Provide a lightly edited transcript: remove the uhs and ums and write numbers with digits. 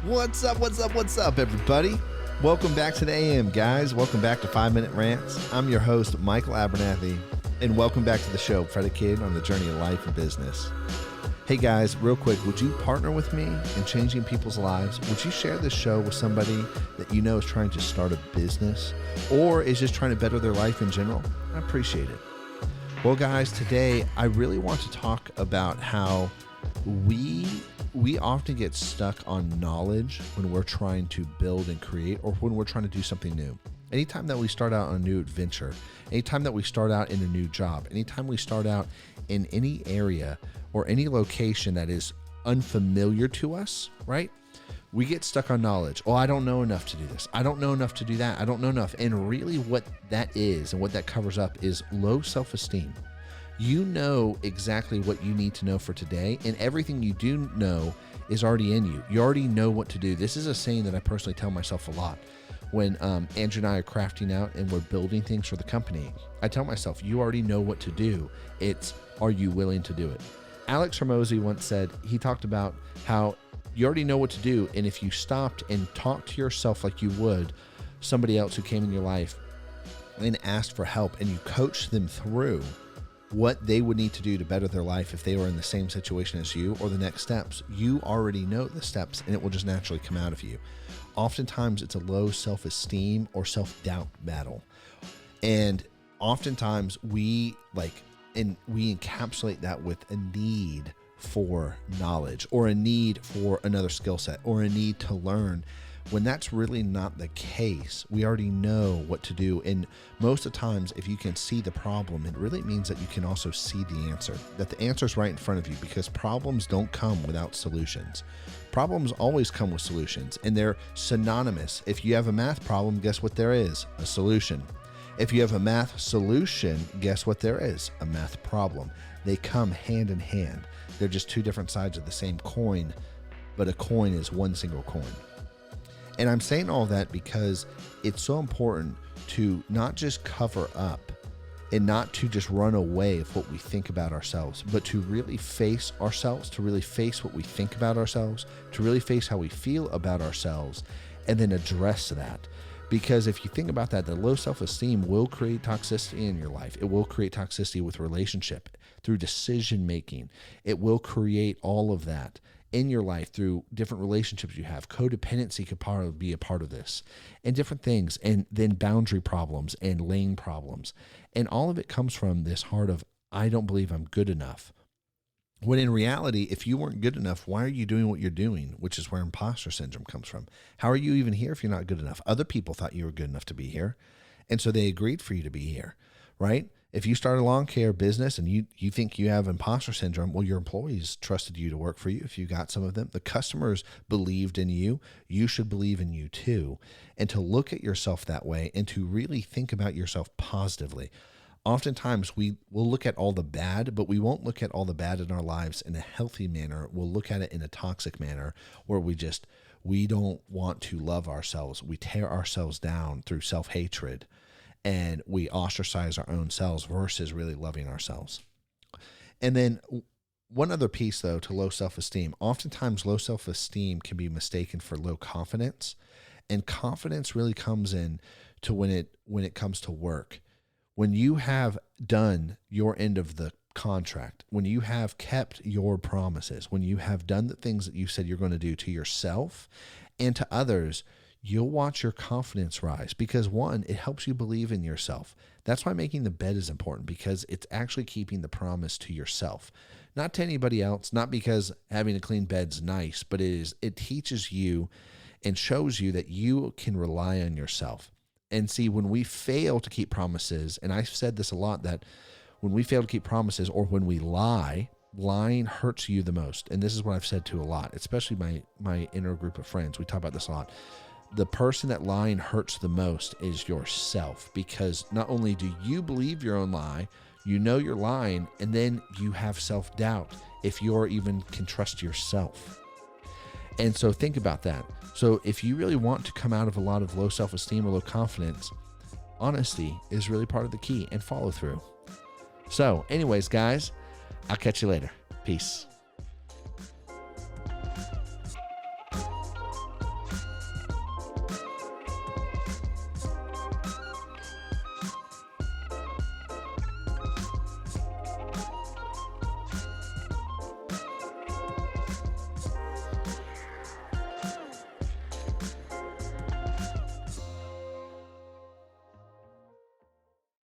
What's up, everybody? Welcome back to the AM, guys. Welcome back to 5 Minute Rants. I'm your host, Michael Abernathy, and welcome back to the show, predicated on the journey of life and business. Hey, guys, real quick, would you partner with me in changing people's lives? Would you share this show with somebody that you know is trying to start a business or is just trying to better their life in general? I appreciate it. Well, guys, today I really want to talk about how we often get stuck on knowledge when we're trying to build and create, or when we're trying to do something new. Anytime that we start out on a new adventure, anytime that we start out in a new job, anytime we start out in any area or any location that is unfamiliar to us, right? We get stuck on knowledge. Oh, I don't know enough to do this. I don't know enough to do that. I don't know enough. And really what that is and what that covers up is low self-esteem. You know exactly what you need to know for today, and everything you do know is already in you. You already know what to do. This is a saying that I personally tell myself a lot. When Andrew and I are crafting out and we're building things for the company, I tell myself, you already know what to do. It's, are you willing to do it? Alex Hormozi once said, he talked about how you already know what to do, and if you stopped and talked to yourself like you would somebody else who came in your life and asked for help, and you coached them through what they would need to do to better their life if they were in the same situation as you, or the next steps, you already know the steps and it will just naturally come out of you. Oftentimes it's a low self-esteem or self-doubt battle. And oftentimes we encapsulate that with a need for knowledge or a need for another skill set or a need to learn, when that's really not the case. We already know what to do. And most of the times, if you can see the problem, it really means that you can also see the answer, that the answer is right in front of you, because problems don't come without solutions. Problems always come with solutions, and they're synonymous. If you have a math problem, guess what there is? A solution. If you have a math solution, guess what there is? A math problem. They come hand in hand. They're just two different sides of the same coin, but a coin is one single coin. And I'm saying all that because it's so important to not just cover up and not to just run away with what we think about ourselves, but to really face ourselves, to really face what we think about ourselves, to really face how we feel about ourselves, and then address that. Because if you think about that, the low self-esteem will create toxicity in your life. It will create toxicity with relationship, through decision making. It will create all of that in your life through different relationships you have. Codependency could probably be a part of this, and different things, and then boundary problems and lane problems. And all of it comes from this heart of, I don't believe I'm good enough. When in reality, if you weren't good enough, why are you doing what you're doing? Which is where imposter syndrome comes from. How are you even here if you're not good enough? Other people thought you were good enough to be here, and so they agreed for you to be here, right? If you start a lawn care business and you think you have imposter syndrome, well, your employees trusted you to work for you. If you got some of them, the customers believed in you, you should believe in you too. And to look at yourself that way and to really think about yourself positively. Oftentimes we will look at all the bad, but we won't look at all the bad in our lives in a healthy manner. We'll look at it in a toxic manner where we don't want to love ourselves. We tear ourselves down through self-hatred. And we ostracize our own selves versus really loving ourselves. And then one other piece, though, to low self-esteem. Oftentimes, low self-esteem can be mistaken for low confidence. And confidence really comes in to when it comes to work. When you have done your end of the contract, when you have kept your promises, when you have done the things that you said you're going to do to yourself and to others, you'll watch your confidence rise, because one, it helps you believe in yourself. That's why making the bed is important, because it's actually keeping the promise to yourself, not to anybody else, not because having a clean bed's nice, but it teaches you and shows you that you can rely on yourself. And see, when we fail to keep promises, and I've said this a lot, that when we fail to keep promises or when we lie, lying hurts you the most. And this is what I've said to a lot, especially my inner group of friends. We talk about this a lot. The person that lying hurts the most is yourself, because not only do you believe your own lie, you know you're lying, and then you have self-doubt if you're even can trust yourself. And so think about that. So if you really want to come out of a lot of low self-esteem or low confidence, honesty is really part of the key, and follow through. So anyways, guys, I'll catch you later. Peace.